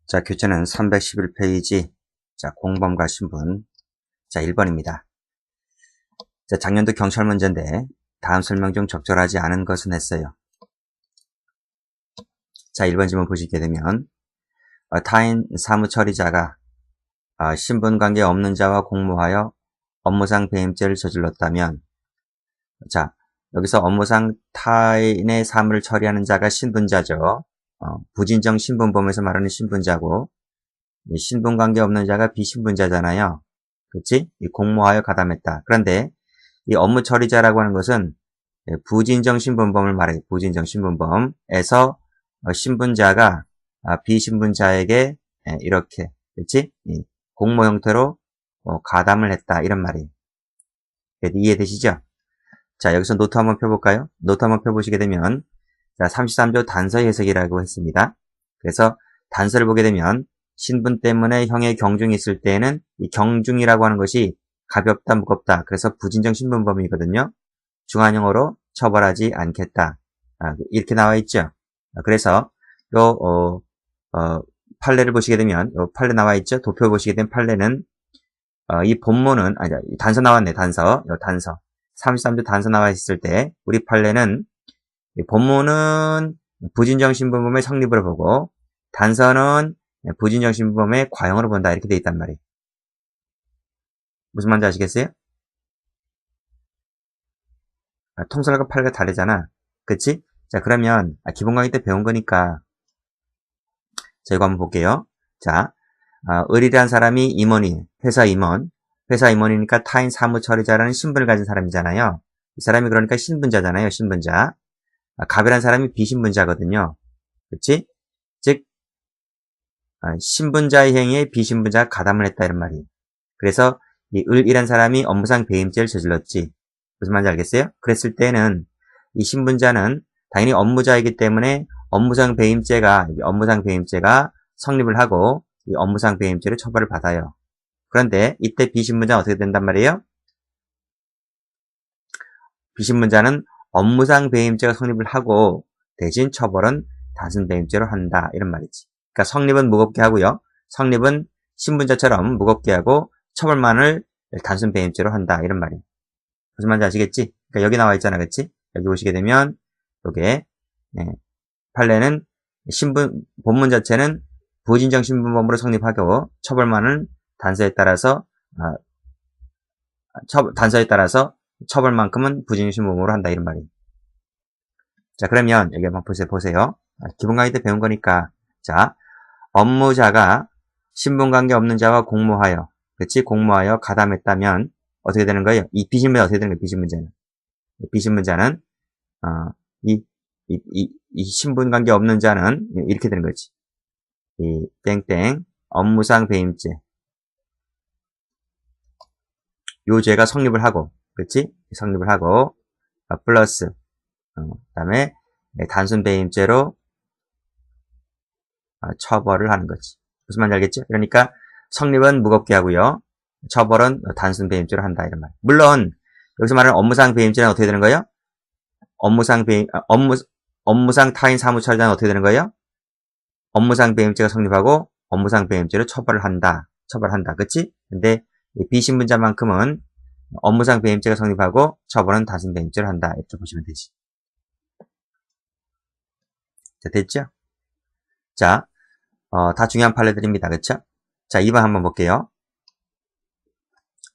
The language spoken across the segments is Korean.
자, 교재는 311페이지. 자, 공범과 신분. 자, 1번입니다. 자, 작년도 경찰 문제인데, 다음 설명 중 적절하지 않은 것은 했어요. 자, 1번 질문 보시게 되면, 타인 사무처리자가 신분관계 없는 자와 공모하여 업무상 배임죄를 저질렀다면, 자, 여기서 업무상 타인의 사무를 처리하는 자가 신분자죠. 부진정 신분범에서 말하는 신분자고, 신분관계 없는 자가 비신분자잖아요. 그렇지? 공모하여 가담했다. 그런데 이 업무 처리자라고 하는 것은 부진정 신분범을 말해요. 부진정 신분범에서 신분자가 비신분자에게 이렇게, 그렇지? 공모 형태로 가담을 했다. 이런 말이에요. 이해되시죠? 자, 여기서 노트 한번 펴볼까요? 노트 한번 펴보시게 되면, 자, 33조 단서의 해석이라고 했습니다. 그래서 단서를 보게 되면, 신분 때문에 형의 경중이 있을 때에는 이 경중이라고 하는 것이 가볍다, 무겁다. 그래서 부진정 신분범이거든요. 중한형으로 처벌하지 않겠다. 이렇게 나와 있죠. 그래서 요 판례를 보시게 되면 요 판례 나와 있죠. 도표 보시게 되면 판례는 이 본문은 단서 나왔네. 단서. 요 단서. 33조 단서 나와 있을 때 우리 판례는 본문은 부진정 신분범의 성립을 보고 단서는 부진정 신분범의 과형으로 본다. 이렇게 돼 있단 말이에요. 무슨 말인지 아시겠어요? 통설과 판례가 다르잖아. 그치? 자, 그러면 기본 강의 때 배운 거니까 자, 이거 한번 볼게요. 자, 을이라는 사람이 임원이 회사 임원이니까 타인 사무처리자라는 신분을 가진 사람이잖아요. 이 사람이 그러니까 신분자잖아요. 신분자. 갑이라는 사람이 비신분자거든요. 그치? 즉 신분자의 행위에 비신분자가 가담을 했다 이런 말이에요. 그래서 이 을이라는 사람이 업무상 배임죄를 저질렀지. 무슨 말인지 알겠어요? 그랬을 때는 이 신분자는 당연히 업무자이기 때문에 업무상 배임죄가 성립을 하고 이 업무상 배임죄로 처벌을 받아요. 그런데 이때 비신분자는 어떻게 된단 말이에요? 비신분자는 업무상 배임죄가 성립을 하고 대신 처벌은 단순 배임죄로 한다 이런 말이지. 그러니까 성립은 무겁게 하고요. 성립은 신분자처럼 무겁게 하고 처벌만을 단순 배임죄로 한다 이런 말이에요. 무슨 말인지 아시겠지? 그러니까 여기 나와 있잖아, 그렇지? 여기 보시게 되면 요게 판례는 본문 자체는 부진정 신분범으로 성립하고 처벌만은 단서에 따라서 처벌만큼은 부진정 신분범으로 한다 이런 말이에요. 자, 그러면 여기 한번 보세요. 기본 강의 때 배운 거니까 자, 업무자가 신분관계 없는 자와 공모하여 그렇지? 공모하여 가담했다면 어떻게 되는 거예요? 이 비신문자 어떻게 되는 거예요? 비신문자는 이 신분관계 없는 자는 이렇게 되는 거지. 이 땡땡 업무상 배임죄 요 죄가 성립을 하고 그렇지? 성립을 하고 플러스 그다음에 단순 배임죄로 처벌을 하는 거지. 무슨 말인지 알겠죠? 그러니까 성립은 무겁게 하고요. 처벌은 단순 배임죄로 한다 이런 말. 물론 여기서 말하는 업무상 배임죄는 어떻게 되는 거예요? 업무상 타인 사무처리자는 어떻게 되는 거예요? 업무상 배임죄가 성립하고 업무상 배임죄로 처벌한다. 그치? 근데 비신분자만큼은 업무상 배임죄가 성립하고 처벌은 단순 배임죄로 한다. 이렇게 보시면 되지. 자, 됐죠? 자, 다 중요한 판례들입니다. 그쵸? 자, 2번 한번 볼게요.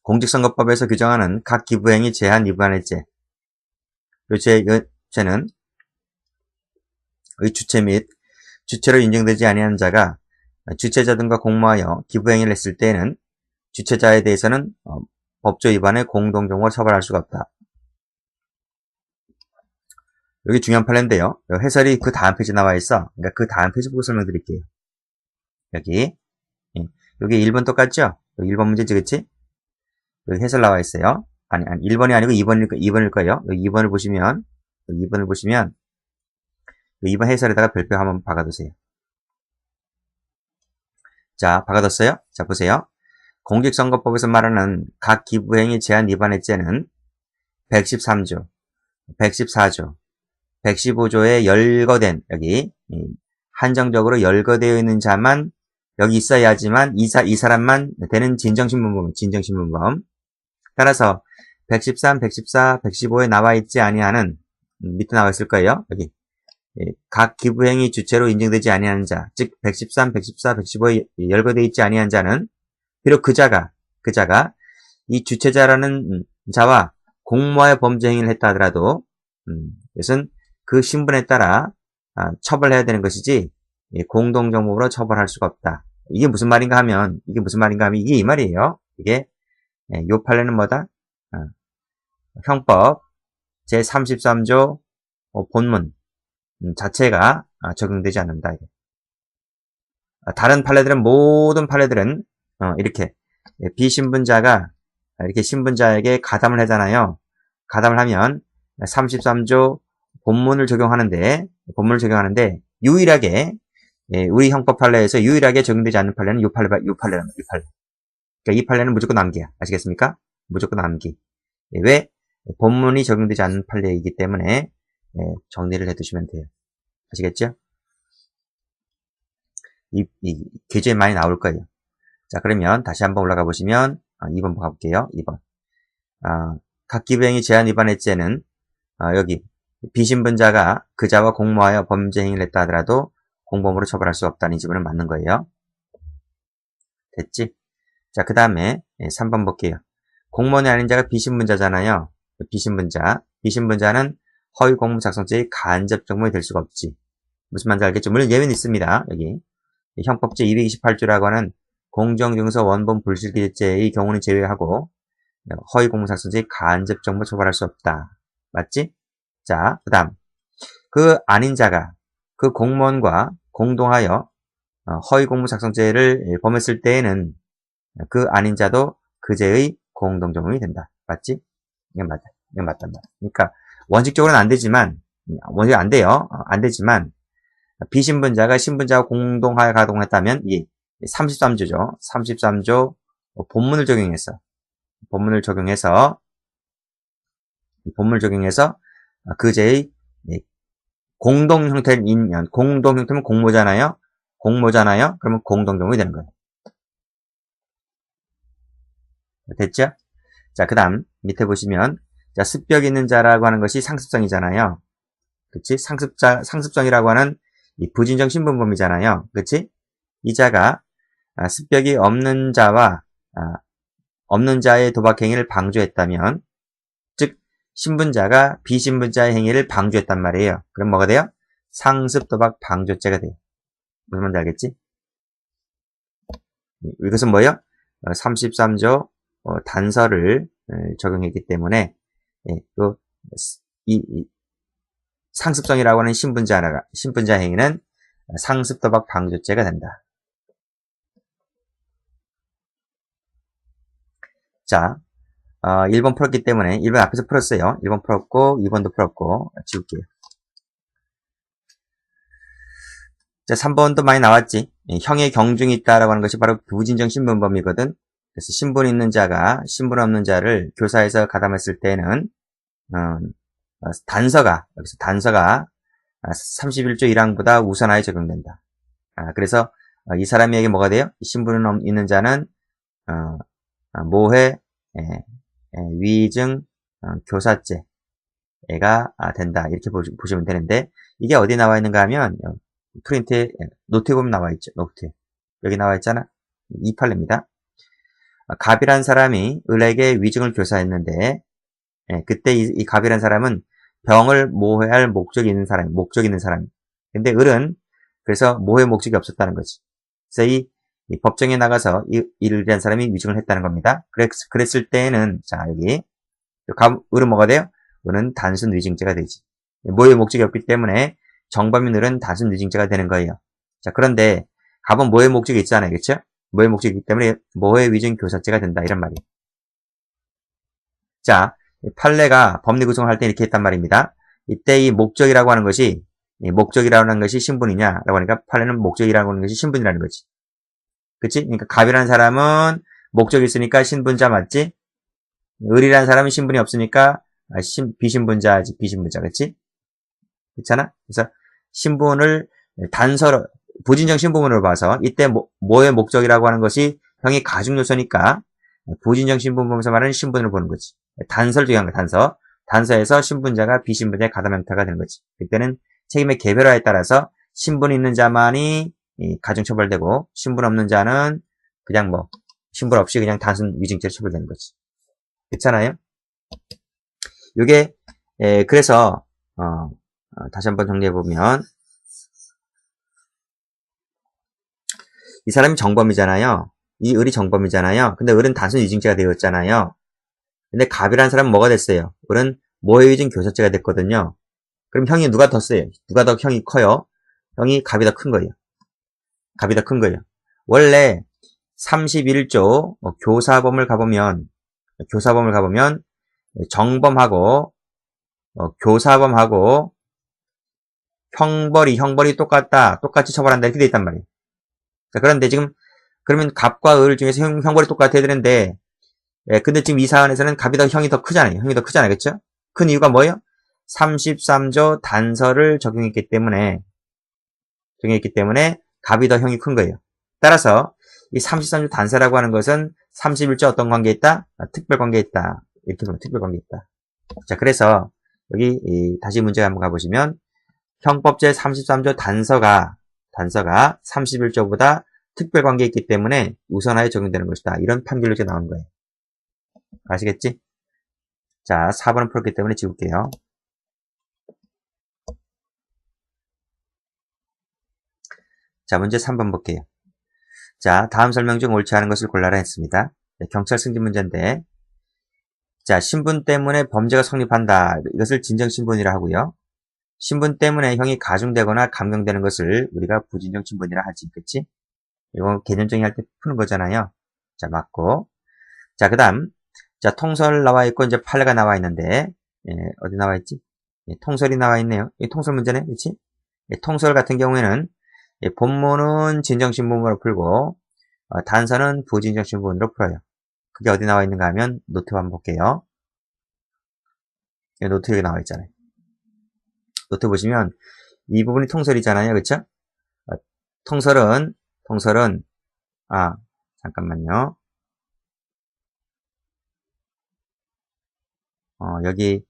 공직선거법에서 규정하는 각 기부행위 제한 위반의 죄. 이 죄는 의 주체 및 주체로 인정되지 아니하는 자가 주체자 등과 공모하여 기부행위를 했을 때에는 주체자에 대해서는 법조 위반의 공동정으로 처벌할 수가 없다. 여기 중요한 판례인데요. 해설이 그 다음 페이지에 나와 있어. 그러니까 그 다음 페이지 보고 설명드릴게요. 여기 1번 똑같죠? 1번 문제지, 그치? 여기 해설 나와 있어요. 아니 1번이 아니고 2번일 거예요. 여기 2번을 보시면 2번 해설에다가 별표 한번 박아두세요. 자, 박아뒀어요? 자, 보세요. 공직선거법에서 말하는 각 기부행위 제한 위반의 죄는 113조, 114조, 115조에 열거된 여기 한정적으로 열거되어 있는 자만 여기 있어야지만 이 사람만 되는 진정신분범. 따라서 113, 114, 115에 나와 있지 아니하는 밑에 나와 있을 거예요. 여기 각 기부행위 주체로 인정되지 아니하는 자, 즉 113, 114, 115에 열거되어 있지 아니한 자는 비록 그 자가 이 주체자라는 자와 공모하여 범죄 행위를 했다 하더라도 이것은 그 신분에 따라 처벌해야 되는 것이지 공동정범으로 처벌할 수가 없다. 이게 무슨 말인가 하면 이게 이 말이에요. 이게 요 판례는 뭐다? 형법 제33조 본문 자체가 적용되지 않는다. 다른 판례들은 모든 판례들은 이렇게 비신분자가 이렇게 신분자에게 가담을 하잖아요. 가담을 하면 33조 본문을 적용하는데 유일하게 우리 형법 판례에서 유일하게 적용되지 않는 판례는 이 판례랍니다. 그러니까 이 판례는 무조건 남기야. 아시겠습니까? 무조건 남기. 왜? 본문이 적용되지 않는 판례이기 때문에 정리를 해두시면 돼요. 아시겠죠? 이 교재에 많이 나올 거예요. 자, 그러면 다시 한번 올라가 보시면 2번 가볼게요. 2번. 각 기부행위 제한 위반의 죄는 여기 비신분자가 그자와 공모하여 범죄 행위를 했다 하더라도 공범으로 처벌할 수 없다는 지문은 맞는 거예요. 됐지? 자, 그 다음에 3번 볼게요. 공무원이 아닌 자가 비신분자잖아요. 비신분자는 허위 공모 작성죄의 간접 정범이 될 수가 없지. 무슨 말인지 알겠죠? 물론 예외는 있습니다. 여기 형법 제228조라고 하는 공정증서 원본 불실기죄의 경우는 제외하고 허위 공모 작성죄의 간접 정범 처벌할 수 없다. 맞지? 자, 그 다음 그 아닌 자가 그 공무원과 공동하여 허위 공모 작성죄를 범했을 때에는 그 아닌 자도 그 죄의 공동정범이 된다. 맞지? 이건 맞다. 그러니까 원칙적으로는 안 되지만 원칙 안 돼요. 안 되지만 비신분자가 신분자와 공동하여 가동했다면 이게 33조죠. 33조 본문을 적용해서 그 죄의 공동 형태를 인면, 공동 형태는 공모잖아요. 그러면 공동정범이 되는 거예요. 됐죠? 자, 그 다음 밑에 보시면 자, 습벽이 있는 자라고 하는 것이 상습성이잖아요. 그치? 상습성이라고 하는 이 부진정 신분범이잖아요. 그치? 이 자가 습벽이 없는 자와 없는 자의 도박행위를 방조했다면, 즉 신분자가 비신분자의 행위를 방조했단 말이에요. 그럼 뭐가 돼요? 상습도박 방조죄가 돼요. 무슨 말인지 알겠지? 이것은 뭐예요? 33조 단서를 적용했기 때문에 이 상습성이라고 하는 신분자 행위는 상습도박 방조죄가 된다. 자, 1번 풀었기 때문에 1번 앞에서 풀었어요. 1번 풀었고 2번도 풀었고 지울게요. 자, 3번도 많이 나왔지. 형의 경중이 있다라고 하는 것이 바로 부진정 신분범이거든. 그래서 신분 있는 자가 신분 없는 자를 교사에서 가담했을 때는 단서가 31조 1항보다 우선하여 적용된다. 그래서 이 사람에게 뭐가 돼요? 신분 있는 자는 모해, 위증, 교사죄가 된다. 이렇게 보시면 되는데 이게 어디 나와 있는가 하면 프린트에 노트에 보면 나와 있죠. 노트 여기 나와 있잖아. 이 판례입니다. 갑이란 사람이 을에게 위증을 교사했는데 그때 이 갑이란 사람은 병을 모해할 목적이 있는 사람. 근데 을은 그래서 모해 목적이 없었다는 거지. 그래서 이 법정에 나가서 을이라는 사람이 위증을 했다는 겁니다. 그랬을 때에는 자 여기 을은 뭐가 돼요? 을은 단순 위증죄가 되지. 모해 목적이 없기 때문에 정범인 을은 단순 위증죄가 되는 거예요. 자 그런데 갑은 모해 목적이 있잖아요, 그렇죠? 모해 목적이 있기 때문에 모해 위증 교사죄가 된다 이런 말이에요. 자 판례가 법리 구성을 할 때 이렇게 했단 말입니다. 이때 이 목적이라고 하는 것이 신분이냐라고 하니까 판례는 목적이라고 하는 것이 신분이라는 거지. 그치? 그러니까 갑이라는 사람은 목적이 있으니까 신분자 맞지? 을이라는 사람은 신분이 없으니까 비신분자지, 비신분자, 그치? 그렇잖아? 그래서 신분을 단서로 부진정 신부문으로 봐서 이때 뭐의 목적이라고 하는 것이 형이 가중 요소니까 부진정 신부문 보면서 말하는 신분을 보는 거지. 단서를 중요한 거야. 단서. 단서에서 신분자가 비신분자의 가담 형태가 되는 거지. 그때는 책임의 개별화에 따라서 신분 있는 자만이 가중 처벌되고 신분 없는 자는 그냥 신분 없이 그냥 단순 위증죄로 처벌되는 거지. 그렇잖아요? 요게 그래서 다시 한번 정리해보면 이 사람이 정범이잖아요. 이 을이 정범이잖아요. 근데 을은 단순 위증죄가 되었잖아요. 근데 갑이라는 사람은 뭐가 됐어요? 을은 모해위증 교사죄가 됐거든요. 그럼 형이 누가 더 세요? 누가 더 형이 커요? 형이 갑이 더 큰 거예요. 갑이 더 큰 거예요. 원래 31조 교사범을 가보면 정범하고 교사범하고 형벌이 똑같이 처벌한다 이렇게 돼 있단 말이에요. 자, 그런데 지금 그러면 갑과 을 중에서 형벌이 똑같아야 되는데 근데 지금 이 사안에서는 형이 더 크잖아요. 그렇죠? 큰 이유가 뭐예요? 33조 단서를 적용했기 때문에 갑이 더 형이 큰 거예요. 따라서 이 33조 단서라고 하는 것은 31조 어떤 관계에 있다? 특별관계에 있다. 이렇게 보면 특별관계에 있다. 자, 그래서 여기 다시 문제 한번 가보시면 형법제 33조 단서가 31조보다 특별관계에 있기 때문에 우선하에 적용되는 것이다. 이런 판결로 이제 나온 거예요. 아시겠지? 자, 4번은 풀었기 때문에 지울게요. 자, 문제 3번 볼게요. 자, 다음 설명 중 옳지 않은 것을 골라라 했습니다. 경찰 승진 문제인데, 자, 신분 때문에 범죄가 성립한다. 이것을 진정신분이라 하고요. 신분 때문에 형이 가중되거나 감경되는 것을 우리가 부진정 신분이라 하지. 그치? 이거 개념 정의할 때 푸는 거잖아요. 자, 맞고. 자, 그 다음. 자, 통설 나와 있고, 이제 판례가 나와 있는데, 어디 나와 있지? 통설이 나와 있네요. 이 통설 문제네, 그치? 통설 같은 경우에는, 본문은 진정신분으로 풀고, 단서는 부진정신분으로 풀어요. 그게 어디 나와 있는가 하면, 노트 한번 볼게요. 노트 여기 나와 있잖아요. 노트 보시면, 이 부분이 통설이잖아요, 그쵸? 통설은, 잠깐만요. 여기,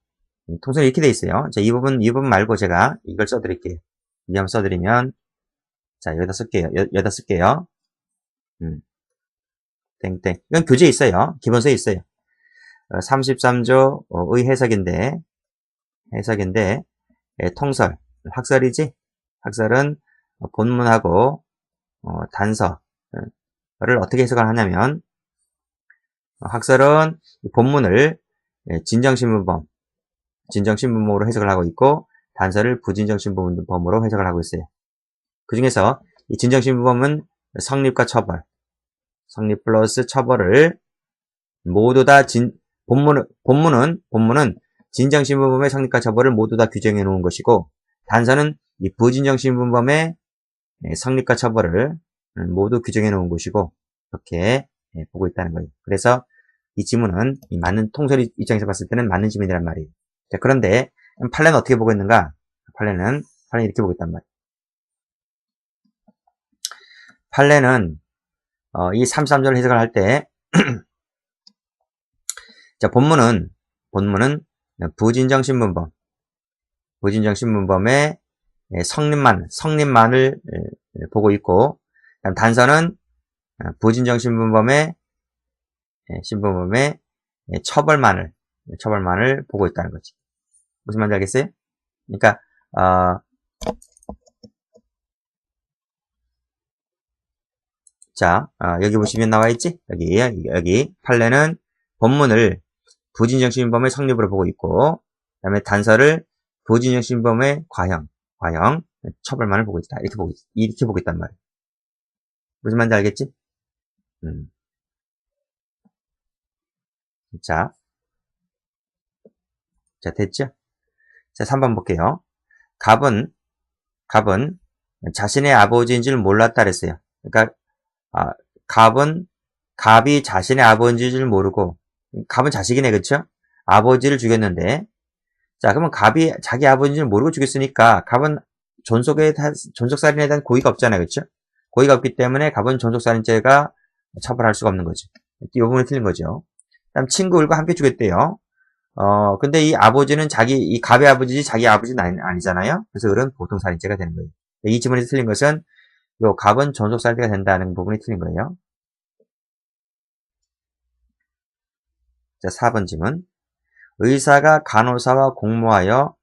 통설이 이렇게 돼 있어요. 자, 이 부분 말고 제가 이걸 써드릴게요. 이 한번 써드리면, 자, 여기다 쓸게요. 땡땡. 이건 교재에 있어요. 기본서에 있어요. 33조의 해석인데, 통설, 학설이지? 학설은 본문하고, 단서를 어떻게 해석을 하냐면, 학설은 본문을 진정신분범으로 해석을 하고 있고, 단서를 부진정신분범으로 해석을 하고 있어요. 그 중에서 이 진정신분범은 성립과 처벌, 성립 플러스 처벌을 모두 다 본문은 진정신분범의 성립과 처벌을 모두 다 규정해 놓은 것이고, 단서는 이 부진정신분범의 성립과 처벌을 모두 규정해 놓은 것이고, 이렇게 보고 있다는 거예요. 그래서 이 지문은 맞는 통설 입장에서 봤을 때는 맞는 지문이란 말이에요. 자, 그런데 판례는 어떻게 보고 있는가? 판례는 이렇게 보고 있단 말이에요. 판례는 이 33조를 해석을 할 때 자, 본문은 부진정신분범의 성립만을 보고 있고, 단서는 부진정신분범의 처벌만을 보고 있다는 거지. 무슨 말인지 알겠어요? 그러니까 자, 여기 보시면 나와 있지? 여기 판례는 본문을 부진정신범의 성립으로 보고 있고, 그 다음에 단서를 부진정신범의 과형, 처벌만을 보고 있다. 이렇게 보고 있단 말이에요. 무슨 말인지 알겠지? 자, 됐죠? 자, 3번 볼게요. 갑은 자신의 아버지인 줄 몰랐다 그랬어요. 그러니까, 갑이 자신의 아버지인 줄 모르고, 갑은 자식이네, 그쵸? 아버지를 죽였는데, 자, 그러면 갑이 자기 아버지인 줄 모르고 죽였으니까, 갑은 존속살인에 대한 고의가 없잖아요. 그렇죠? 고의가 없기 때문에 갑은 존속살인죄가 처벌할 수가 없는 거죠. 이 부분이 틀린 거죠. 그다음 친구들과 함께 죽였대요. 근데 이 아버지는 이 갑의 아버지지 자기 아버지는 아니잖아요. 그래서 을은 보통살인죄가 되는 거예요. 이 지문에서 틀린 것은 요 갑은 존속살인죄가 된다는 부분이 틀린 거예요. 자, 4번 지문. 의사가 간호사와 공모하여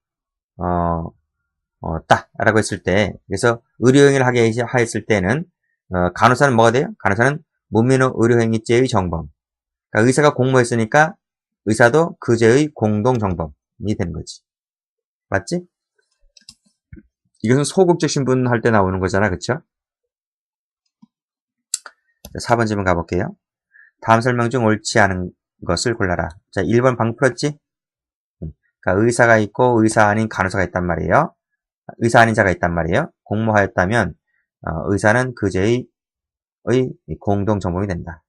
라고 했을 때, 그래서 의료행위를 하게 하였을 때는 간호사는 뭐가 돼요? 간호사는 무민의 의료행위죄의 정범. 그러니까 의사가 공모했으니까 의사도 그 죄의 공동정범이 되는 거지. 맞지? 이것은 소극적 신분할 때 나오는 거잖아. 그쵸? 자, 4번 질문 가볼게요. 다음 설명 중 옳지 않은 것을 골라라. 자, 1번 방 풀었지? 그러니까 의사가 있고 의사 아닌 간호사가 있단 말이에요. 의사 아닌 자가 있단 말이에요. 공모하였다면 의사는 그 죄의 공동정범이 된다.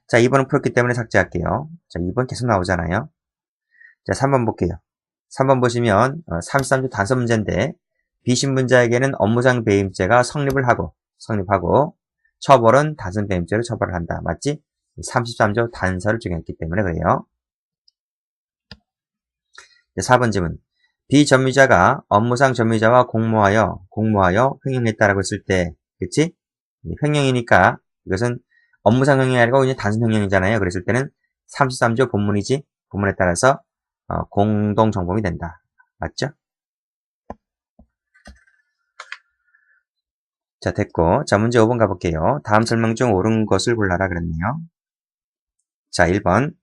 자, 2번은 풀었기 때문에 삭제할게요. 자, 2번 계속 나오잖아요. 자, 3번 볼게요. 3번 보시면 33조 단서 문제인데 비신분자에게는 업무상 배임죄가 성립하고 처벌은 단순 배임죄로 처벌을 한다. 맞지? 33조 단서를 적용했기 때문에 그래요. 자, 4번 질문. 비전미자가 업무상 전미자와 공모하여 횡령했다라고 했을 때, 그치? 횡령이니까 이것은 업무상 횡령이 아니고 그냥 단순 횡령이잖아요. 그랬을 때는 33조 본문이지. 본문에 따라서 공동정범이 된다. 맞죠? 자, 됐고. 자, 문제 5번 가볼게요. 다음 설명 중 옳은 것을 골라라 그랬네요. 자, 1번.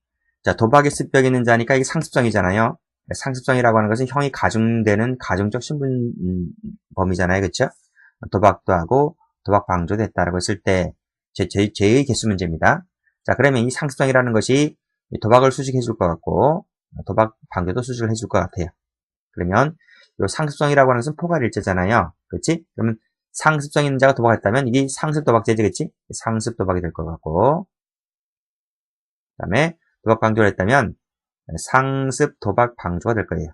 자, 도박에 습벽이 있는 자니까 이게 상습성이잖아요. 상습성이라고 하는 것은 형이 가중되는 가중적 신분범이잖아요. 그쵸? 도박도 하고 도박 방조도 했다라고 했을 때 죄의 개수 문제입니다. 자, 그러면 이 상습성이라는 것이 도박을 수식해 줄 것 같고 도박 방조도 수식을 해줄 것 같아요. 그러면 이 상습성이라고 하는 것은 포괄일제잖아요. 그렇지? 그러면 상습성 있는 자가 도박했다면 이게 상습 도박죄지, 그렇지? 상습 도박이 될 것 같고 그 다음에 도박 방조를 했다면 상습 도박 방조가 될 거예요.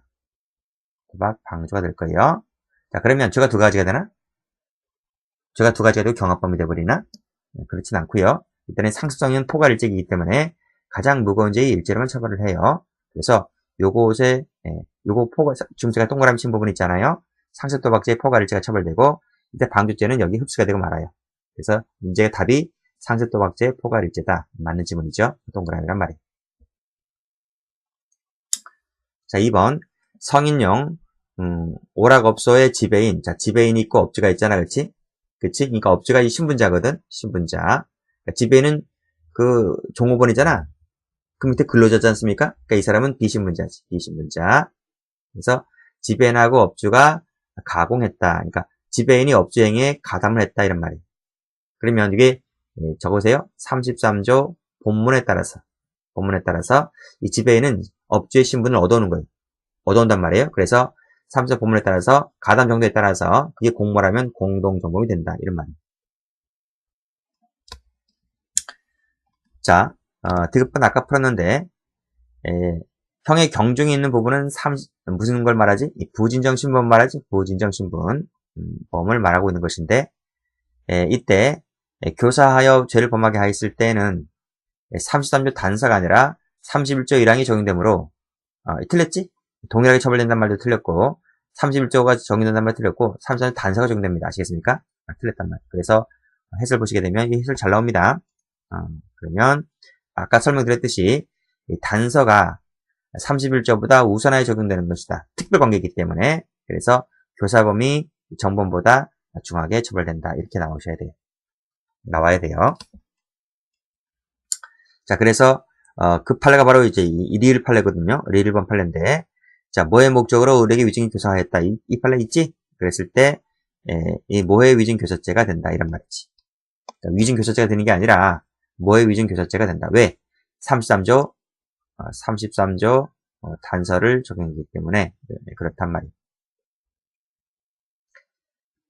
도박 방조가 될 거예요. 자, 그러면 죄가 두 가지가 되나? 죄가 두 가지가 되고 경합범이 돼버리나? 그렇진 않고요. 일단은 상습성은 포괄일제이기 때문에 가장 무거운 죄의 일제로만 처벌을 해요. 그래서 요것에 지금 제가 동그라미 친 부분 있잖아요. 상습 도박죄의 포괄일제가 처벌되고 이때 방조죄는 여기 흡수가 되고 말아요. 그래서 문제의 답이 상습 도박죄의 포괄일제다. 맞는 지문이죠. 동그라미란 말이에요. 자, 2번. 성인용, 오락업소의 지배인. 자, 지배인이 있고 업주가 있잖아. 그치? 그치? 그러니까 업주가 이 신분자거든? 신분자. 그러니까 지배인은 그 종업원이잖아. 그 밑에 근로자지 않습니까? 그러니까 이 사람은 비신분자지. 비신분자. 그래서 지배인하고 업주가 가공했다. 그러니까 지배인이 업주행위에 가담을 했다. 이런 말이에요. 그러면 이게, 적으세요. 33조 본문에 따라서 이 지배인은 업주의 신분을 얻어오는 거예요. 얻어온단 말이에요. 그래서 3조 본문에 따라서 가담 정도에 따라서 그게 공모라면 공동정범이 된다. 이런 말이에요. 자, 디귿번 아까 풀었는데 형의 경중이 있는 부분은 무슨 걸 말하지? 부진정 신분 말하지? 부진정 신분 범을 말하고 있는 것인데 이때 교사하여 죄를 범하게 하였을 때는 33조 단서가 아니라 31조 1항이 적용되므로 틀렸지? 동일하게 처벌된다는 말도 틀렸고 31조가 적용된다는 말도 틀렸고 33조 단서가 적용됩니다. 아시겠습니까? 틀렸단 말. 그래서 해설 보시게 되면 이 해설 잘 나옵니다. 그러면 아까 설명드렸듯이 이 단서가 31조보다 우선하게 적용되는 것이다. 특별관계이기 때문에 그래서 교사범이 정범보다 중하게 처벌된다. 이렇게 나와야 돼요. 자, 그래서 그 판례가 바로 이제 리을 판례거든요. 리을 1번 판례인데, 자, 모해 목적으로 의뢰기 위증이 교사하였다. 이 판례 있지? 그랬을 때, 이 모해 위증 교사죄가 된다. 이런 말이지. 자, 위증 교사죄가 되는 게 아니라, 모해 위증 교사죄가 된다. 왜? 33조 단서를 적용하기 때문에, 그렇단 말이에요.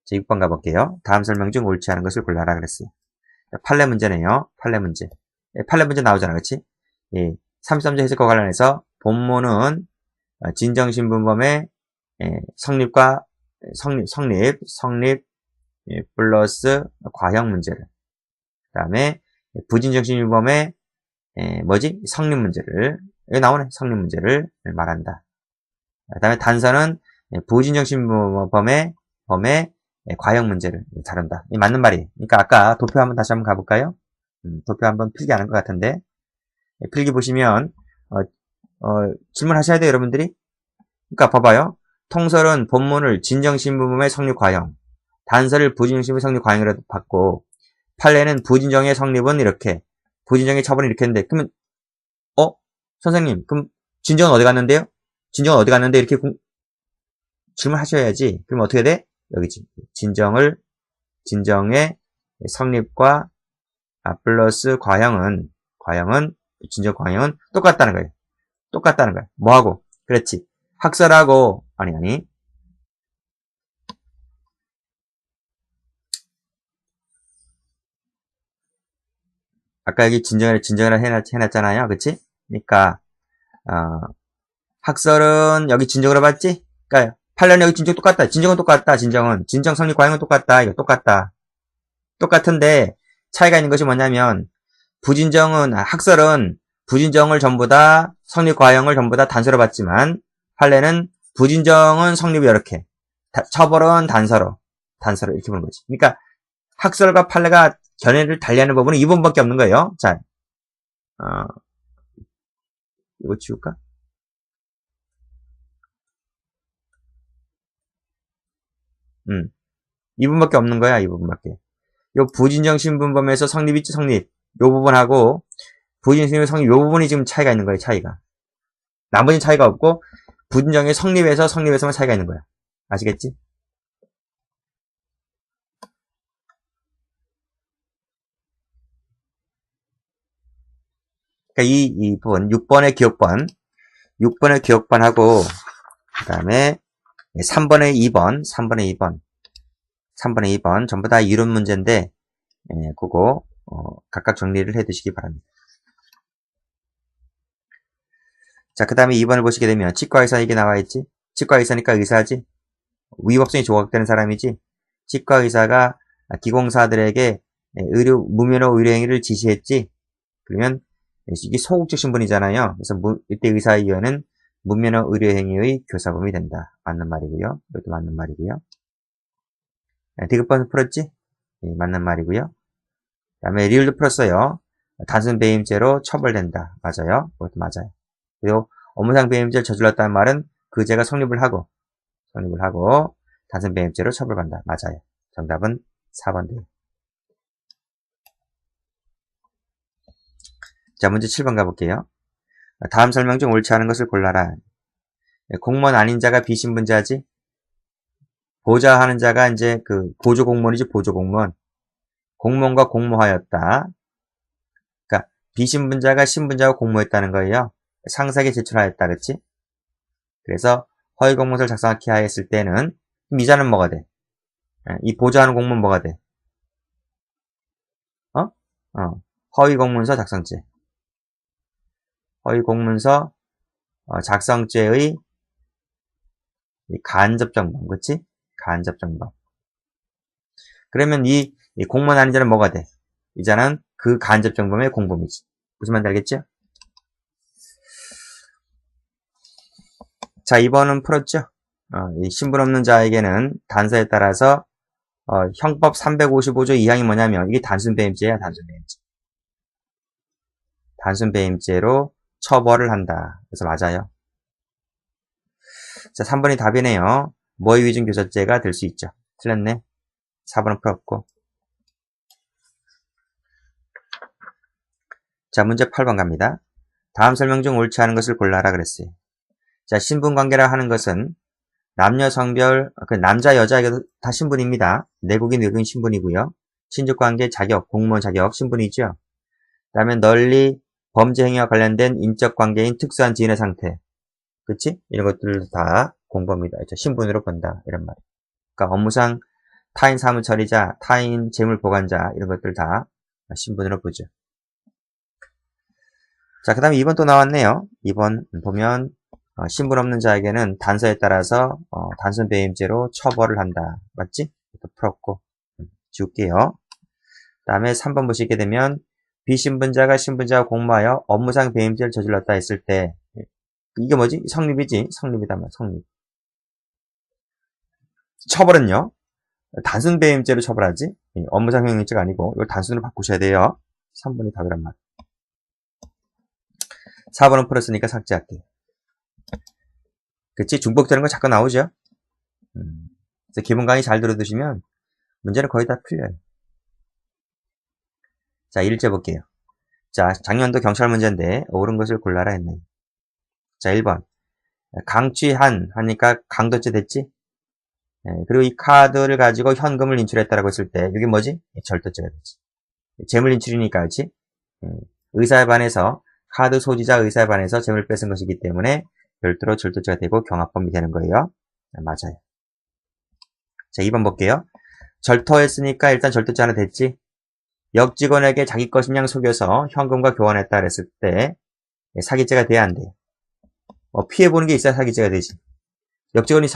자, 6번 가볼게요. 다음 설명 중 옳지 않은 것을 골라라 그랬어요. 자, 판례 문제네요. 판례 문제. 판례 문제 나오잖아. 그치? 33조 해석과 관련해서 본문은 진정신분범의 성립과 성립 플러스 과형 문제를. 그 다음에 부진정신유범의 성립 문제를, 여기 나오네. 성립 문제를 말한다. 그 다음에 단서는 부진정신범의 과형 문제를 다룬다. 이 맞는 말이에요. 그러니까 아까 도표 다시 한번 가볼까요? 도표 한번 필기 안 한 것 같은데. 필기 보시면, 질문하셔야 돼요, 여러분들이. 그러니까 봐봐요. 통설은 본문을 진정신부범의 성립 과형, 단서를 부진정신부의 성립 과형이라도 받고, 판례는 부진정의 성립은 이렇게, 부진정의 처벌은 이렇게 했는데, 그러면, 선생님, 그럼 진정은 어디 갔는데요? 진정은 어디 갔는데? 이렇게 질문하셔야지. 그럼 어떻게 돼? 여기지. 진정의 성립과 플러스 과형은, 진정 과형은 똑같다는 거예요. 똑같다는 거예요. 뭐하고? 그렇지. 학설하고, 아니. 아까 여기 진정을 해놨잖아요. 그치? 그러니까, 학설은 여기 진정을 해봤지? 그러니까, 판례는 여기 진정 똑같다. 진정 성립 과형은 똑같다. 이거 똑같다. 똑같은데, 차이가 있는 것이 뭐냐면, 학설은 부진정을 전부 다, 성립 과형을 전부 다 단서로 봤지만, 판례는 부진정은 성립이 이렇게, 처벌은 단서로 이렇게 보는 거지. 그러니까, 학설과 판례가 견해를 달리하는 부분은 이 부분밖에 없는 거예요. 자, 이거 지울까? 이 부분밖에 없는 거야, 이 부분밖에. 요 부진정 신분범에서 성립 있지, 성립. 요 부분하고, 부진정의 성립, 요 부분이 지금 차이가 있는 거예요, 차이가. 나머지는 차이가 없고, 부진정의 성립에서만 차이가 있는 거야. 아시겠지? 그러니까 이 부분, 6번의 기억번하고, 그 다음에 3번의 2번, 전부 다 이론 문제인데, 그거, 각각 정리를 해 두시기 바랍니다. 자, 그 다음에 2번을 보시게 되면, 치과의사 이게 나와있지? 치과의사니까 의사지? 위법성이 조각되는 사람이지? 치과의사가 기공사들에게 무면허 의료행위를 지시했지? 그러면, 이게 소극적 신분이잖아요. 그래서 이때 의사이견은 무면허 의료행위의 교사범이 된다. 맞는 말이고요. 이것도 맞는 말이고요. 디귿번 풀었지? 맞는 말이고요. 그 다음에 리을도 풀었어요. 단순 배임죄로 처벌된다. 맞아요. 그것도 맞아요. 그리고 업무상 배임죄를 저질렀다는 말은 그 죄가 성립을 하고 단순 배임죄로 처벌받는다. 맞아요. 정답은 4번 돼요. 자, 문제 7번 가볼게요. 다음 설명 중 옳지 않은 것을 골라라. 공무원 아닌 자가 비신분자지? 보좌하는 자가 이제 보조공무원이지, 보조공무원. 공무원과 공모하였다. 그러니까 비신분자가 신분자와 공모했다는 거예요. 상사에게 제출하였다, 그치? 그래서 허위공문서를 작성하게 하였을 때는 미자는 뭐가 돼? 이 보좌하는 공무원 뭐가 돼? 허위공문서 작성죄. 허위공문서 작성죄의 간접정범, 그치? 간접정범. 그러면 이 공무원 아닌 자는 뭐가 돼? 이 자는 그 간접정범의 공범이지. 무슨 말인지 알겠죠? 자, 2번은 풀었죠? 이 신분 없는 자에게는 단서에 따라서 형법 355조 2항이 뭐냐면 이게 단순배임죄야, 단순배임죄. 단순배임죄로 처벌을 한다. 그래서 맞아요. 자, 3번이 답이네요. 모의 위증 교사죄가 될 수 있죠. 틀렸네. 4번은 풀었고. 자, 문제 8번 갑니다. 다음 설명 중 옳지 않은 것을 골라라 그랬어요. 자, 신분관계라 하는 것은 남녀 성별, 남자 여자에게도 다 신분입니다. 내국인 외국인 신분이고요. 친족관계 자격, 공무원 자격 신분이죠. 그 다음에 널리 범죄 행위와 관련된 인적 관계인 특수한 지인의 상태, 그치? 이런 것들 다 공범이다. 신분으로 본다. 이런 말. 그러니까 업무상 타인 사무 처리자, 타인 재물 보관자 이런 것들 다 신분으로 보죠. 자, 그 다음에 2번 또 나왔네요. 2번 보면 신분 없는 자에게는 단서에 따라서 단순 배임죄로 처벌을 한다. 맞지? 또 풀었고 지울게요. 다음에 3번 보시게 되면 비신분자가 신분자와 공모하여 업무상 배임죄를 저질렀다 했을 때 이게 뭐지? 성립이지? 성립이다. 성립. 처벌은요? 단순 배임죄로 처벌하지? 업무상 횡령죄가 아니고 이걸 단순으로 바꾸셔야 돼요. 3번이 답이란 말. 4번은 풀었으니까 삭제할게요. 그치? 중복되는 거 자꾸 나오죠? 그래서 기본 강의 잘 들어두시면 문제는 거의 다 풀려요. 자, 1제 볼게요. 자, 작년도 경찰 문제인데 옳은 것을 골라라 했네. 자, 1번. 강취한 하니까 강도죄 됐지? 그리고 이 카드를 가지고 현금을 인출했다라고 했을 때 이게 뭐지? 절도죄가 되지. 재물 인출이니까 그렇지? 의사에 반해서 카드 소지자 의사에 반해서 재물 뺏은 것이기 때문에 별도로 절도죄가 되고 경합범이 되는 거예요. 맞아요. 자, 2번 볼게요. 절도했으니까 일단 절도죄 하나 됐지? 역직원에게 자기 것인 양 속여서 현금과 교환했다 그랬을 때 사기죄가 돼야 안 돼요. 피해보는 게 있어야 사기죄가 되지. 역직원이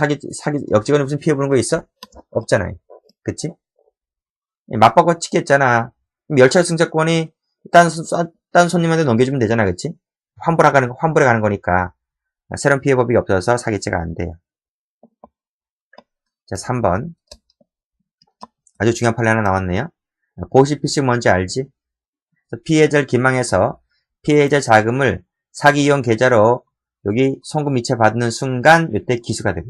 역직원이 무슨 피해보는 거 있어? 없잖아요. 그치? 맞바꿔 치겠잖아. 열차 승차권이 딴 손님한테 넘겨주면 되잖아. 그치? 환불해 가는 거니까. 새로운 피해법이 없어서 사기죄가 안 돼요. 자, 3번. 아주 중요한 판례 하나 나왔네요. 보시피싱 뭔지 알지? 피해자를 기망해서 피해자 자금을 사기 이용 계좌로 여기 송금 이체 받는 순간 이때 기수가 되고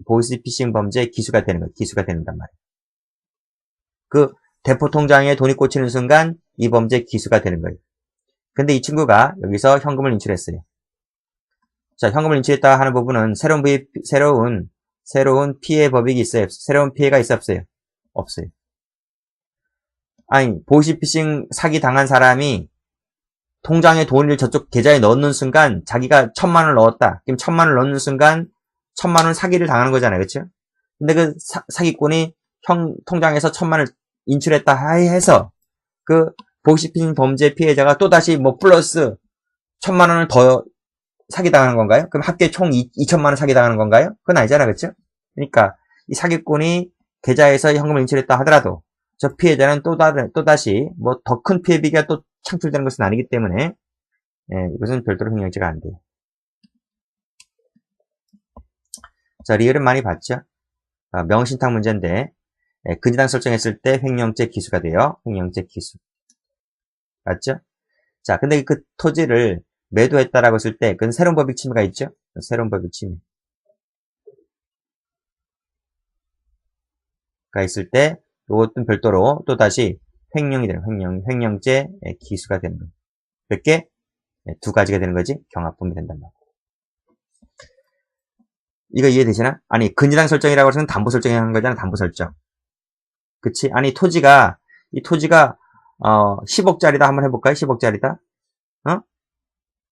보이스피싱 범죄 기수가 되는 거예요. 기수가 된단 말이에요. 그 대포 통장에 돈이 꽂히는 순간 이 범죄 기수가 되는 거예요. 근데 이 친구가 여기서 현금을 인출했어요. 자, 현금을 인출했다 하는 부분은 새로운 피해 법익이 있어요. 새로운 피해가 있어 없어요? 없어요. 아니, 보이스피싱 사기 당한 사람이 통장에 돈을 저쪽 계좌에 넣는 순간 자기가 1000만 원을 넣었다. 그럼 1000만 원을 넣는 순간 1000만 원 사기를 당하는 거잖아요. 그렇죠? 근데 그 사기꾼이 통장에서 1000만 원을 인출했다 해서 그 보이스피싱 범죄 피해자가 또다시 플러스 1000만 원을 더 사기당하는 건가요? 그럼 합계 총 2000만 원 사기당하는 건가요? 그건 아니잖아. 그렇죠? 그러니까 이 사기꾼이 계좌에서 현금을 인출했다 하더라도 저 피해자는 또다시 더 큰 피해비가 또 창출되는 것은 아니기 때문에 이것은 별도로 횡령죄가 안 돼요. 자, 리얼은 많이 봤죠? 명신탁 문제인데 근저당 설정했을 때 횡령죄 기수가 돼요. 횡령죄 기수. 맞죠? 자, 근데 그 토지를 매도했다라고 했을 때 그건 새로운 법익 침해가 있죠? 새로운 법익 침해가 있을 때 이것도 별도로 또다시 횡령이 되는 횡령죄 기수가 되는 거예요. 몇 개? 두 가지가 되는 거지. 경합범이 된단 말이야. 이거 이해되시나? 아니, 근저당 설정이라고 해서는 담보 설정이 하는 거잖아. 담보 설정. 그치? 아니, 이 토지가 10억짜리다 한번 해볼까요? 10억짜리다.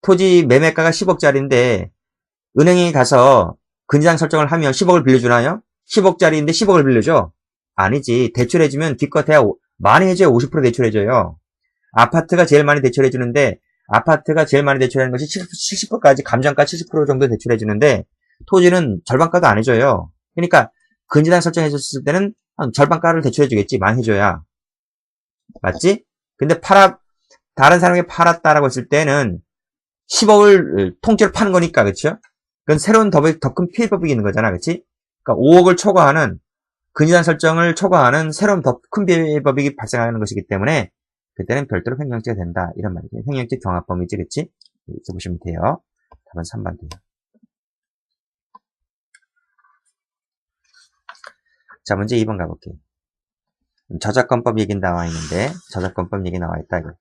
토지 매매가가 10억짜리인데 은행에 가서 근저당 설정을 하면 10억을 빌려주나요? 10억짜리인데 10억을 빌려줘? 아니지. 대출해주면 기껏해야 많이 해줘야 50% 대출해줘요. 아파트가 제일 많이 대출해주는데 아파트가 제일 많이 대출하는 것이 70%까지 감정가 70% 정도 대출해주는데 토지는 절반가도 안 해줘요. 그러니까 근저당 설정해줬을 때는 절반가를 대출해주겠지. 많이 해줘야. 맞지? 근데 다른 사람에게 팔았다라고 했을 때는 10억을 통째로 파는 거니까, 그쵸? 그건 새로운 더 큰 피해법이 있는 거잖아, 그치? 그러니까 5억을 초과하는, 근저당 설정을 초과하는 새로운 더 큰 피해법이 발생하는 것이기 때문에, 그때는 별도로 횡령죄가 된다. 이런 말이죠. 횡령죄 경합범위지, 그치? 이렇게 보시면 돼요. 답은 3번 돼요. 자, 문제 2번 가볼게요. 저작권법 얘기 나와 있는데, 저작권법 얘기 나와 있다, 이거.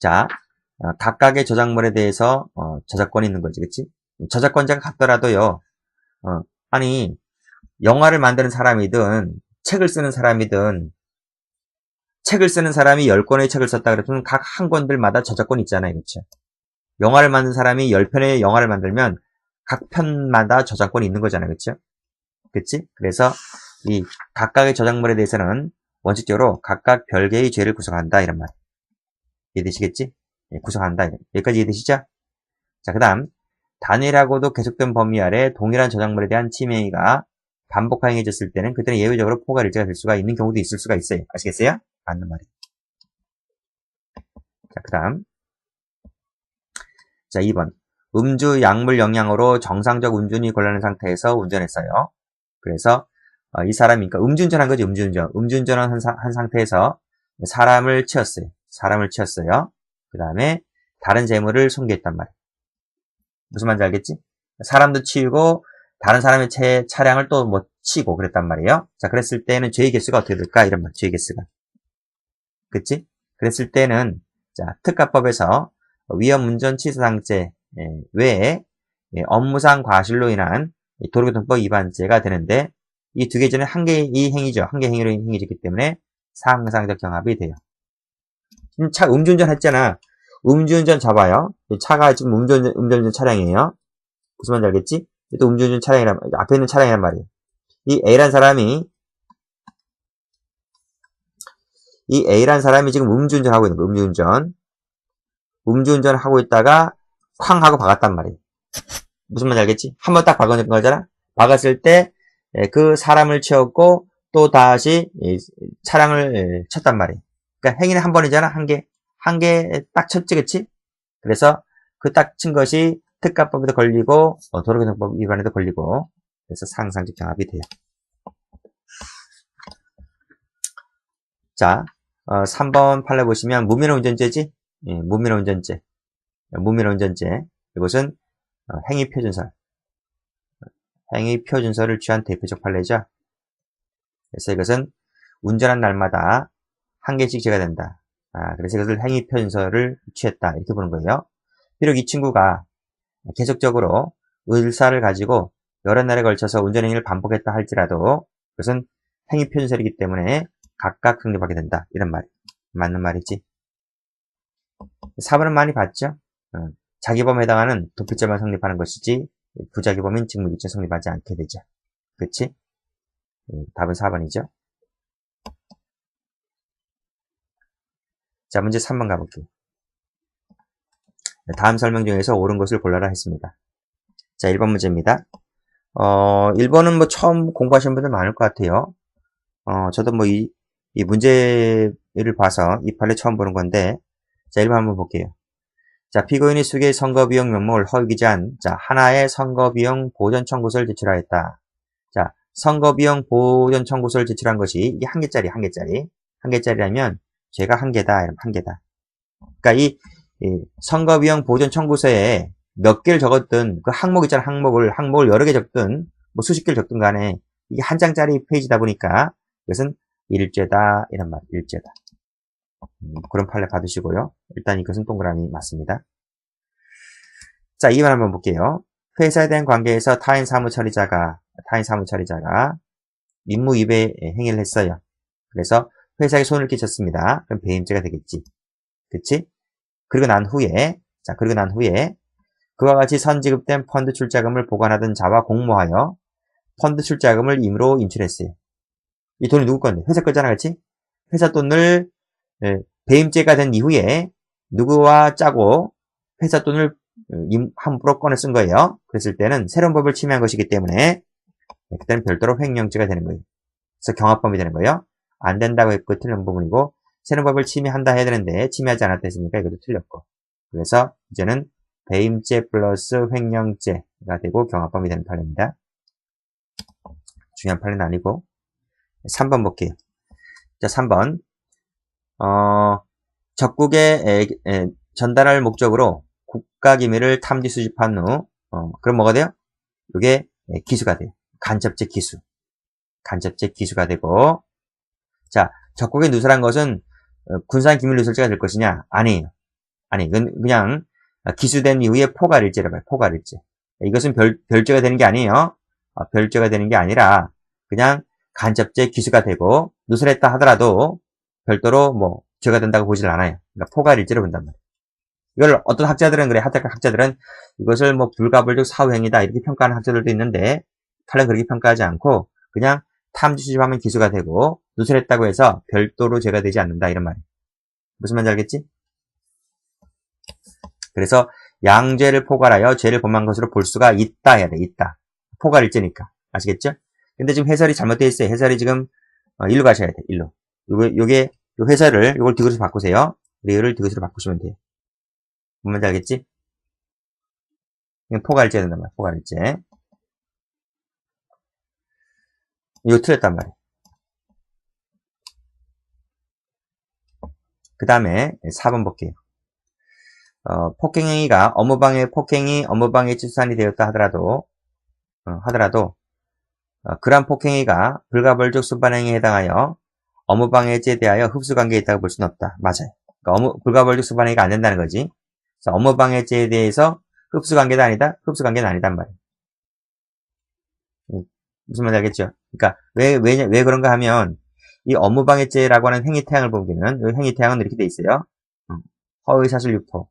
자, 각각의 저작물에 대해서 저작권이 있는 거지, 그치? 저작권자가 같더라도요. 아니 영화를 만드는 사람이든 책을 쓰는 사람이든 책을 쓰는 사람이 10권의 책을 썼다 그러면 각 한 권들마다 저작권이 있잖아요, 그렇죠? 영화를 만든 사람이 10편의 영화를 만들면 각 편마다 저작권이 있는 거잖아요, 그렇죠? 그치? 그래서 이 각각의 저작물에 대해서는 원칙적으로 각각 별개의 죄를 구성한다 이런 말. 이해되시겠지? 구성한다. 여기까지 이해되시죠? 자, 그 다음 단일하고도 계속된 범위 아래 동일한 저작물에 대한 침해가 반복행해졌을 때는 그때는 예외적으로 포괄 일제가 될 수가 있는 경우도 있을 수가 있어요. 아시겠어요? 맞는 말이에요. 자, 그 다음. 자, 2번. 음주 약물 영향으로 정상적 운전이 곤란한 상태에서 운전했어요. 그래서 이 사람이, 그러니까 음주운전 한 거지, 음주운전. 음주운전을 한 상태에서 사람을 치었어요. 사람을 치었어요. 그 다음에 다른 재물을 손괴했단 말이에요. 무슨 말인지 알겠지? 사람도 치우고 다른 사람의 차량을 또 뭐 치고 그랬단 말이에요. 자, 그랬을 때는 죄의 개수가 어떻게 될까? 이런 말, 죄의 개수가. 그치? 그랬을 때는, 자, 특가법에서 위험운전치사상죄 외에 업무상 과실로 인한 도로교통법 위반죄가 되는데, 이 두 개 중에 한 개, 이 행위죠. 한 개 행위로 행위졌기 때문에 상상적 경합이 돼요. 음주운전 했잖아. 음주운전 잡아요. 차가 지금 음주운전 차량이에요. 무슨 말인지 알겠지? 또 음주운전 차량이란, 앞에 있는 차량이란 말이에요. 이 A란 사람이 지금 음주운전 하고 있는 거예요. 음주운전을 하고 있다가 쾅 하고 박았단 말이에요. 무슨 말인지 알겠지? 한번 딱 박은 거잖아? 박았을 때 그 사람을 치웠고 또 다시 차량을 쳤단 말이에요. 그러니까 행위는 한 번이잖아? 한 개 딱 쳤지, 그치? 그래서 그 딱 친 것이 특가법에도 걸리고 도로교통법 위반에도 걸리고 그래서 상상적 경합이 돼요. 자, 3번 판례 보시면 무면허 운전죄지? 예, 무면허 운전죄. 이것은 행위표준설을 취한 대표적 판례죠. 그래서 이것은 운전한 날마다 한 개씩 제가 된다. 그래서 이것을 행위표준설을 취했다. 이렇게 보는 거예요. 비록 이 친구가 계속적으로 의사를 가지고 여러 날에 걸쳐서 운전행위를 반복했다 할지라도 그것은 행위표준설이기 때문에 각각 성립하게 된다. 이런 말이 맞는 말이지. 4번은 많이 봤죠? 자기범에 해당하는 도피죄만 성립하는 것이지 부자기범인 직무유기죄 성립하지 않게 되죠. 그치? 답은 4번이죠. 자, 문제 3번 가볼게요. 다음 설명 중에서 옳은 것을 골라라 했습니다. 자, 1번 문제입니다. 1번은 뭐 처음 공부하시는 분들 많을 것 같아요. 저도 뭐 이 문제를 봐서 이 판례 처음 보는 건데, 자, 1번 한번 볼게요. 자, 피고인이 수개의 선거비용 명목을 허위기재한, 자, 하나의 선거비용 보전 청구서를 제출하였다. 자, 선거비용 보전 청구서를 제출한 것이, 이게 한 개짜리라면, 죄가 한 개다, 이러면 한 개다. 그러니까 이 선거비용 보전 청구서에 몇 개를 적었든, 그 항목 있잖아, 항목을 여러 개 적든, 뭐 수십 개를 적든 간에, 이게 한 장짜리 페이지다 보니까, 이것은 일죄다, 이런 말, 일죄다. 그런 판례 받으시고요. 일단 이것은 동그라미 맞습니다. 자, 2번 한번 볼게요. 회사에 대한 관계에서 타인 사무처리자가 임무 위배 행위를 했어요. 그래서 회사에 손을 끼쳤습니다. 그럼 배임죄가 되겠지. 그치? 그리고 난 후에 그와 같이 선지급된 펀드 출자금을 보관하던 자와 공모하여 펀드 출자금을 임으로 인출했어요. 이 돈이 누구 건데? 회사 거잖아, 그치? 회사 돈을 배임죄가 된 이후에 누구와 짜고 회사 돈을 함부로 꺼내 쓴 거예요. 그랬을 때는 새로운 법을 침해한 것이기 때문에 그때는 별도로 횡령죄가 되는 거예요. 그래서 경합범이 되는 거예요. 안 된다고 했고 틀린 부분이고 새로운 법을 침해한다 해야 되는데 침해하지 않았다 했으니까 이것도 틀렸고 그래서 이제는 배임죄 플러스 횡령죄가 되고 경합범이 되는 판례입니다. 중요한 판례는 아니고 3번 볼게요. 자, 3번 적국에 전달할 목적으로 국가기밀을 탐지 수집한 후 그럼 뭐가 돼요? 이게 기수가 돼요. 간접적 기수가 되고 자, 적국에 누설한 것은 군사기밀 누설죄가 될 것이냐? 아니에요. 그냥 기수된 이후에 포괄일죄라고 해요. 포괄일죄. 이것은 별죄가 되는 게 아니에요. 별죄가 되는 게 아니라 그냥 간접적 기수가 되고 누설했다 하더라도 별도로 뭐 죄가 된다고 보질 않아요. 그러니까 포괄일죄로 본단 말이에요. 이걸 어떤 학자들은 그래, 학자들은 이것을 뭐 불가불적 사후행위다 이렇게 평가하는 학자들도 있는데 칼은 그렇게 평가하지 않고 그냥 탐지 수집하면 기수가 되고 누설했다고 해서 별도로 죄가 되지 않는다 이런 말이에요. 무슨 말인지 알겠지? 그래서 양죄를 포괄하여 죄를 범한 것으로 볼 수가 있다 해야 돼. 있다. 포괄일죄니까. 아시겠죠? 근데 지금 해설이 잘못되어 있어요. 해설이 지금 일로 가셔야 돼. 일로. 요게 요 해설을 요걸 디귿으로 바꾸세요. 리을을 디귿으로 바꾸시면 돼요. 뭔지 알겠지? 이건 포괄일죄 된단 말이야. 포괄일죄. 이거 틀렸단 말이야. 그 다음에 4번 볼게요. 폭행행위가 업무방해 폭행이 업무방해 수단이 되었다 하더라도 그러한 폭행행위가 불가벌적 수반행위에 해당하여 업무방해죄에 대하여 흡수관계에 있다고 볼 수는 없다. 맞아요. 그러니까 불가벌적 수반행위가 안 된다는 거지. 그래서 업무방해죄에 대해서 흡수관계도 아니다. 흡수관계는 아니단 말이에요. 무슨 말인지 알겠죠? 그러니까 왜 그런가 하면 이 업무방해죄라고 하는 행위태양을 보면 이 행위태양은 이렇게 돼 있어요. 허위사실 유포,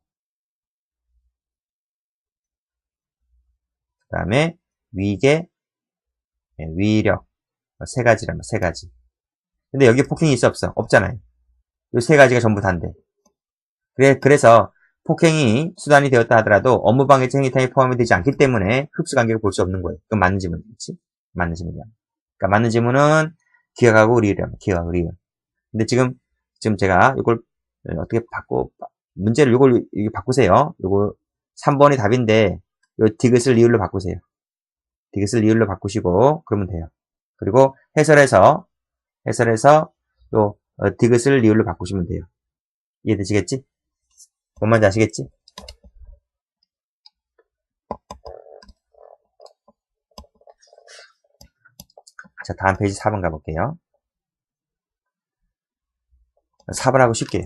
그 다음에 위계, 위력, 세 가지라면 세 가지. 근데 여기 폭행이 있어 없어? 없잖아요. 이 세 가지가 전부 다인데. 그래서 폭행이 수단이 되었다 하더라도 업무방해죄 행위태양이 포함이 되지 않기 때문에 흡수관계를 볼 수 없는 거예요. 그건 맞는 질문이지. 맞는 질문이야. 그러니까 맞는 질문은 기억하고 리을이야. 기억하고 리을. 근데 지금 제가 이걸 어떻게 문제를 이걸 바꾸세요. 요거 3번이 답인데 요 디귿을 리을로 바꾸세요. 디귿을 리을로 바꾸시고 그러면 돼요. 그리고 해설에서 요 디귿을 리을로 바꾸시면 돼요. 이해되시겠지? 뭔 말인지 아시겠지? 자, 다음 페이지 4번 가볼게요. 4번하고 쉽게요.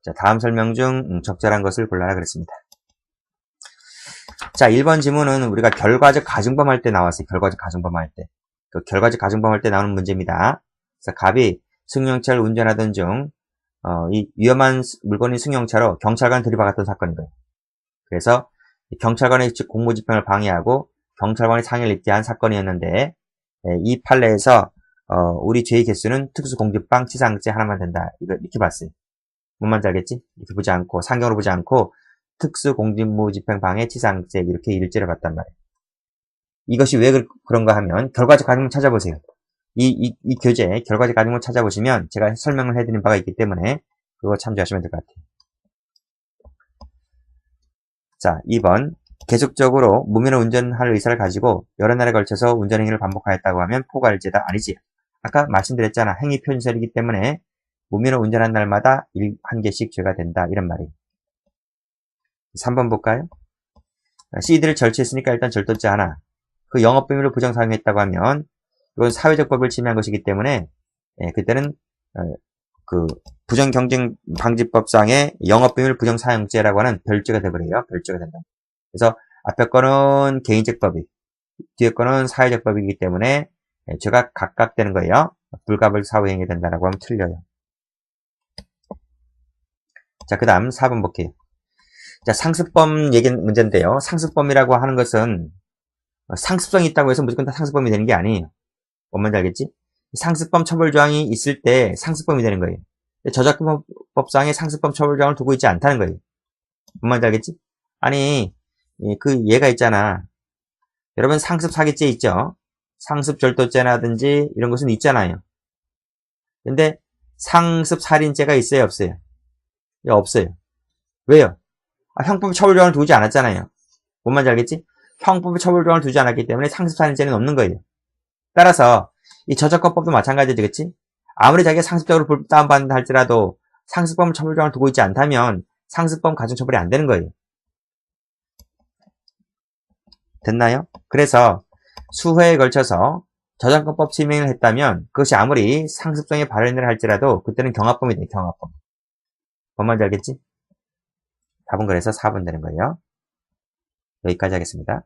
자, 다음 설명 중 적절한 것을 골라라 그랬습니다. 자, 1번 지문은 우리가 결과적 가중범 할 때 나왔어요. 결과적 가중범 할 때. 그 결과적 가중범 할 때 나오는 문제입니다. 그래서 갑이 승용차를 운전하던 중 이 위험한 물건인 승용차로 경찰관 들이박았던 사건인 거예요. 그래서 경찰관의 공무집행을 방해하고 경찰관이 상해를 입게 한 사건이었는데 이 판례에서 우리 죄의 개수는 특수공직방 치상죄 하나만 된다. 이렇게 봤어요. 뭔 말인지 알겠지? 이렇게 보지 않고 상경으로 보지 않고 특수공직무집행방해 치상죄 이렇게 일죄를 봤단 말이에요. 이것이 왜 그런가 하면 결과적 가중을 찾아보세요. 이 교재 결과적 가중을 찾아보시면 제가 설명을 해드린 바가 있기 때문에 그거 참조하시면 될 것 같아요. 자, 2번 계속적으로 무면허 운전할 의사를 가지고 여러 날에 걸쳐서 운전행위를 반복하였다고 하면 포괄죄다. 아니지. 아까 말씀드렸잖아. 행위 표준설이기 때문에 무면허 운전한 날마다 한 개씩 죄가 된다. 이런 말이에요. 3번 볼까요? CD를 절취했으니까 일단 절도죄 하나. 그 영업비밀로 부정 사용했다고 하면 이건 사회적 법을 침해한 것이기 때문에 그때는 그 부정경쟁방지법상의 영업비밀 부정사용죄라고 하는 별죄가 되버려요. 별죄가 된다. 그래서 앞에 거는 개인적 법이, 뒤에 거는 사회적 법이기 때문에 죄가 각각 되는 거예요. 불가벌 사후행위 된다라고 하면 틀려요. 자, 그 다음 4번 볼게요. 자, 상습범 얘기 문제인데요. 상습범이라고 하는 것은 상습성이 있다고 해서 무조건 다 상습범이 되는 게 아니에요. 뭔 말인지 알겠지? 상습범 처벌조항이 있을 때 상습범이 되는 거예요. 저작권법상에 상습범 처벌조항을 두고 있지 않다는 거예요. 뭔 말인지 알겠지? 아니, 그 예가 있잖아. 여러분 상습 사기죄 있죠? 상습 절도죄라든지 이런 것은 있잖아요. 근데 상습 살인죄가 있어요, 없어요? 없어요. 왜요? 형법 처벌조항을 두지 않았잖아요. 뭔 말인지 알겠지? 형법 처벌조항을 두지 않았기 때문에 상습 살인죄는 없는 거예요. 따라서 이 저작권법도 마찬가지겠지? 아무리 자기가 상습적으로 다운받는다 할지라도 상습범 처벌조항을 두고 있지 않다면 상습범 가중처벌이 안 되는 거예요. 됐나요? 그래서 수회에 걸쳐서 저작권법 침해를 했다면 그것이 아무리 상습성의 발현을 할지라도 그때는 경합범이 돼요. 경합범. 뭔 말인지 알겠지? 답은 그래서 4번 되는 거예요. 여기까지 하겠습니다.